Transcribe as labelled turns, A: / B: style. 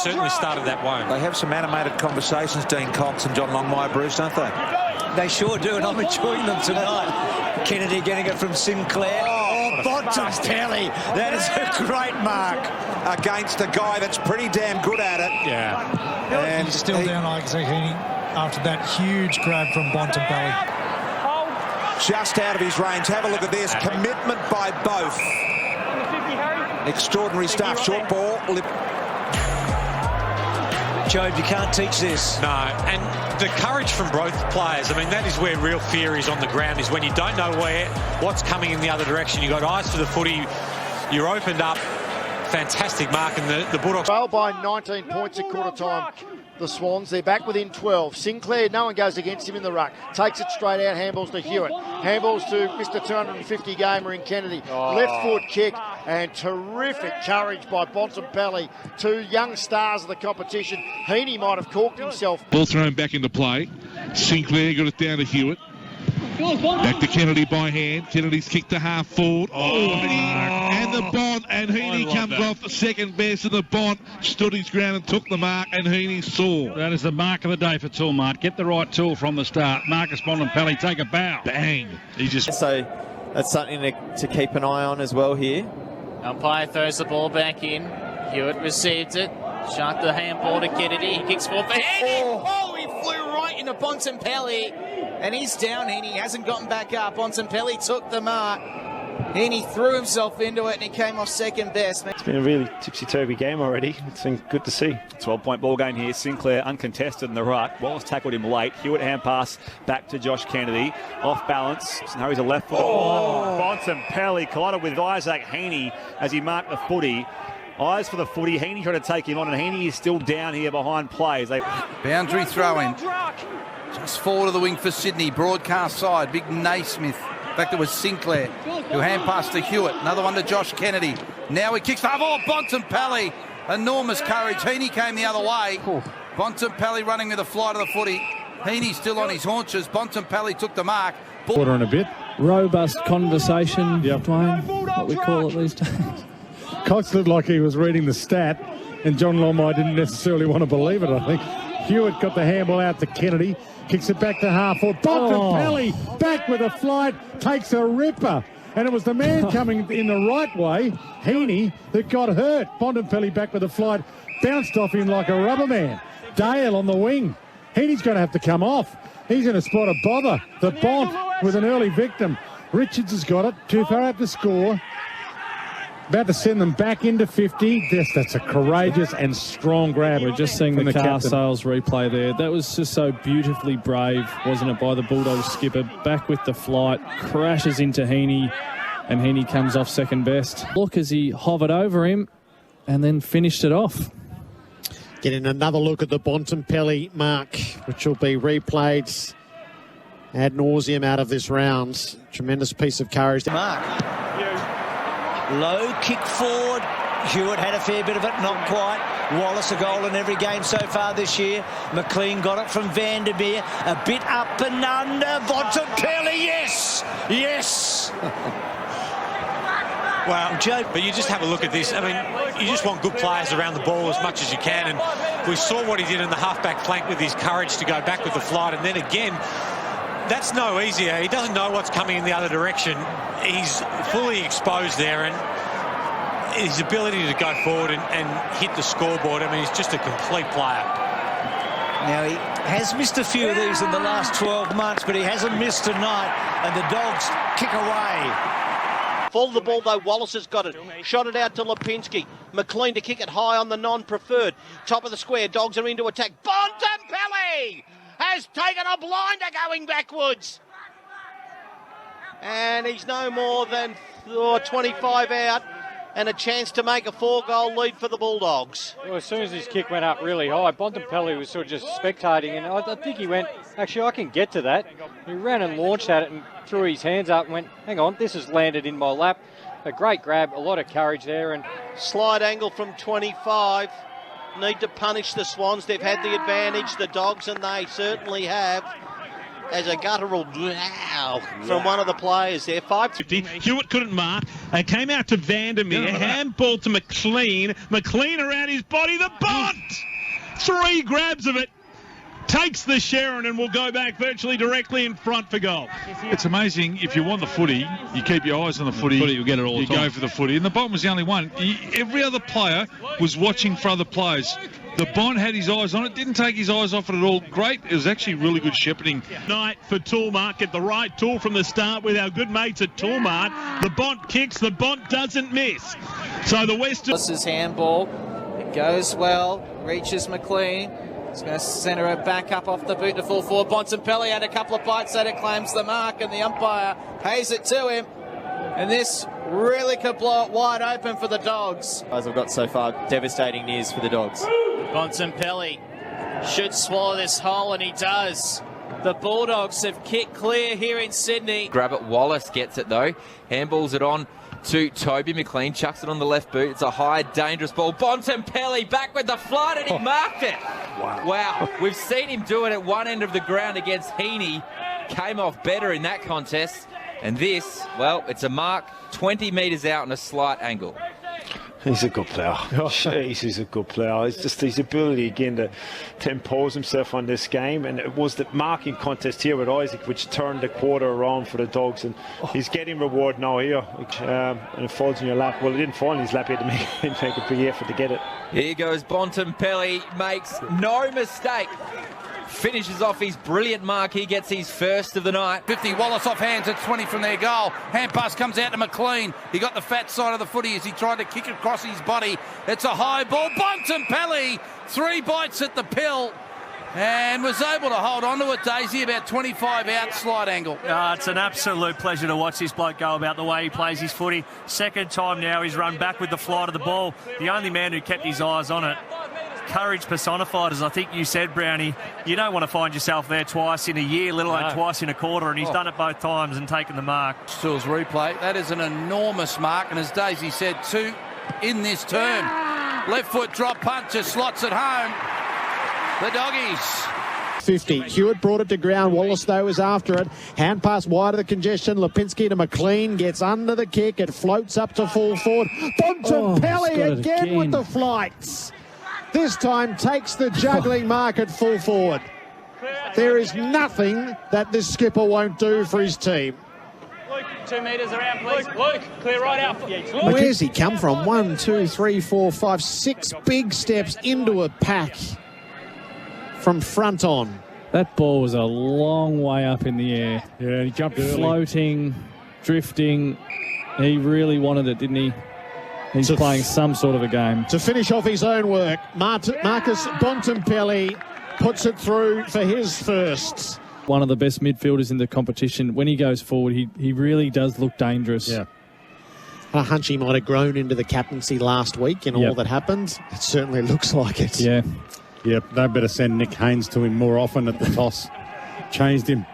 A: certainly started that way.
B: They have some animated conversations, Dean Cox and John Longmire, Bruce, don't they?
C: They sure do, and I'm enjoying them tonight. Kennedy getting it from Sinclair. Oh, Bontempelli. That is a great mark.
B: Against a guy that's pretty damn good at it.
D: Yeah.
B: And
D: he's still down, Isaac Heaney, after that huge grab from Bontempelli.
B: Just out of his range. Have a look at this. Commitment by both. Extraordinary stuff. Short ball.
C: Job, you can't teach this.
A: No, and the courage from both players, I mean, that is where real fear is on the ground, is when you don't know what's coming in the other direction. You've got eyes for the footy. You're opened up. Fantastic mark, and the Bulldogs
E: trail by 19 points at quarter time. The Swans, they're back within 12. Sinclair, no one goes against him in the ruck. Takes it straight out, handballs to Hewitt. Handballs to Mr. 250 gamer in Kennedy. Left foot kick, and terrific courage by Bontempelli. Two young stars of the competition. Heaney might have corked himself.
F: Ball thrown back into play. Sinclair got it down to Hewitt. Back to Kennedy by hand. Kennedy's kicked to half forward. And the Bont, and Heaney comes off second best, and the Bont stood his ground and took the mark, and Heaney saw.
G: That is the mark of the day for Toolmart. Get the right tool from the start. Marcus Bontempelli, take a bow.
F: Bang. He just...
H: So that's something to keep an eye on as well here.
I: Umpire throws the ball back in. Hewitt receives it. Shot the handball to Kennedy. He kicks forward for Heaney. Oh, he flew right into Bontempelli. And he's down, Heaney hasn't gotten back up. Bontempelli took the mark. Heaney threw himself into it, and he came off second best.
J: It's been a really tipsy-turvy game already. It's been good to see.
K: 12-point ball game here. Sinclair uncontested in the ruck. Wallace tackled him late. Hewitt hand pass back to Josh Kennedy. Off balance. Now he's a left foot. Bontempelli collided with Isaac Heaney as he marked the footy. Eyes for the footy. Heaney trying to take him on, and Heaney is still down here behind plays.
L: Boundary throw in. Just forward of the wing for Sydney. Broadcast side. Big Naismith. In fact, it was Sinclair who hand passed to Hewitt. Another one to Josh Kennedy. Now he kicks the ball. Bontempelli. Enormous courage. Heaney came the other way. Bontempelli running with a flight of the footy. Heaney still on his haunches. Bontempelli took the mark.
M: Quarter and a bit. Robust conversation, Dwayne, what we call it these days.
D: Cox looked like he was reading the stat, and John Longmire didn't necessarily want to believe it, I think. Hewitt got the handball out to Kennedy, kicks it back to half forward. Bontempelli back with a flight, takes a ripper. And it was the man coming in the right way, Heaney, that got hurt. Bontempelli back with a flight, bounced off him like a rubber man. Dale on the wing. Heaney's going to have to come off. He's in a spot of bother. The Bont with an early victim. Richards has got it, too far out to score. About to send them back into 50. That's a courageous and strong grab.
M: We're just seeing the car sales replay there. That was just so beautifully brave, wasn't it, by the Bulldogs skipper. Back with the flight, crashes into Heaney, and Heaney comes off second best. Look as he hovered over him and then finished it off.
N: Getting another look at the Bontempelli mark, which will be replayed ad nauseum out of this round. Tremendous piece of courage.
C: Mark. Low kick forward. Hewitt had a fair bit of it, not quite. Wallace a goal in every game so far this year. McLean got it from Vandermeer. A bit up and under. Bontempelli, yes! Yes!
A: Well, Joe, but you just have a look at this. I mean, you just want good players around the ball as much as you can. And we saw what he did in the half-back flank with his courage to go back with the flight. And then again, that's no easier. He doesn't know what's coming in the other direction. He's fully exposed there, and his ability to go forward and hit the scoreboard, I mean, he's just a complete player.
C: Now, he has missed a few of these in the last 12 months, but he hasn't missed tonight, and the Dogs kick away.
O: Fall the ball, though. Wallace has got it. Shot it out to Lipinski. McLean to kick it high on the non-preferred. Top of the square. Dogs are into attack. Bontempelli has taken a blinder going backwards. And he's no more than 25 out, and a chance to make a 4-goal lead for the Bulldogs.
P: Well, as soon as his kick went up really high, Bontempelli was sort of just spectating, and I think he went, actually, I can get to that. He ran and launched at it and threw his hands up and went, hang on, this has landed in my lap. A great grab, a lot of courage there. And
O: slide angle from 25. Need to punish the Swans. They've had the advantage, the Dogs, and they certainly have. as a guttural wow from one of the players there. 5-50.
F: Hewitt couldn't mark. They came out to Vandermeer. Handball to McLean. McLean around his body. The Bont! 3 grabs of it. Takes the Sharon and will go back virtually directly in front for goal.
G: It's amazing. If you want the footy, you keep your eyes on the footy.
F: You'll get it all the time.
G: You go for the footy. And the Bont was the only one. Every other player was watching for other players. The Bont had his eyes on it, didn't take his eyes off it at all. Great. It was actually really good shepherding.
F: Night for Toolmart. Get the right tool from the start with our good mates at Toolmart. The Bont kicks. The Bont doesn't miss. So the Western...
I: This is handball. It goes well. Reaches McLean. He's going to centre it back up off the boot to full forward. Bontempelli had a couple of bites at it, claims the mark, and the umpire pays it to him. And this really could blow it wide open for the Dogs.
H: As I've got so far, devastating news for the Dogs.
I: Bontempelli should swallow this whole, and he does. The Bulldogs have kicked clear here in Sydney.
Q: Grab it. Wallace gets it though. Handballs it on to Toby McLean. Chucks it on the left boot. It's a high, dangerous ball. Bontempelli back with the flight, and he marked it. Wow. We've seen him do it at one end of the ground against Heaney. Came off better in that contest. And this, well, it's a mark 20 metres out and a slight angle.
J: He's a good player. Jeez, he's a good player. It's just his ability again to impose himself on this game, and it was the marking contest here with Isaac which turned the quarter around for the Dogs, and he's getting reward now here. And it falls in your lap. Well, it didn't fall in his lap. He had to make a big effort to get it.
Q: Here goes Bontempelli, makes no mistake. Finishes off his brilliant mark. He gets his first of the night.
L: 50, Wallace off hands at 20 from their goal. Hand pass comes out to McLean. He got the fat side of the footy as he tried to kick across his body. It's a high ball. Bontempelli, 3 bites at the pill and was able to hold on to it, Daisy, about 25 out, slide angle.
R: It's an absolute pleasure to watch this bloke go about the way he plays his footy. Second time now he's run back with the flight of the ball. The only man who kept his eyes on it. Courage personified, as I think you said, Brownie. You don't want to find yourself there twice in a year, let alone twice in a quarter, and he's done it both times and taken the mark.
L: Stills replay. That is an enormous mark, and as Daisy said, 2 in this term. Left foot drop punt, just slots it home. The Doggies.
N: 50. Hewitt brought it to ground. Wallace, though, is after it. Hand pass wide of the congestion. Lipinski to McLean. Gets under the kick. It floats up to full forward. Bontempelli again with the flights. This time takes the juggling mark at full forward. There is nothing that this skipper won't do for his team.
S: Luke, 2 metres around, please. Luke, clear right out.
N: Where's he come from? 1, 2, 3, 4, 5, 6 big steps into a pack from front on.
M: That ball was a long way up in the air.
D: Yeah, he jumped early.
M: Floating, drifting. He really wanted it, didn't he? He's playing some sort of a game.
N: To finish off his own work, Marcus Bontempelli puts it through for his first.
M: One of the best midfielders in the competition. When he goes forward, he really does look dangerous.
N: Yeah. A hunch he might have grown into the captaincy last week in all that happened. It certainly looks like it.
M: Yeah.
D: Yep, they better send Nick Haynes to him more often at the toss. Changed him.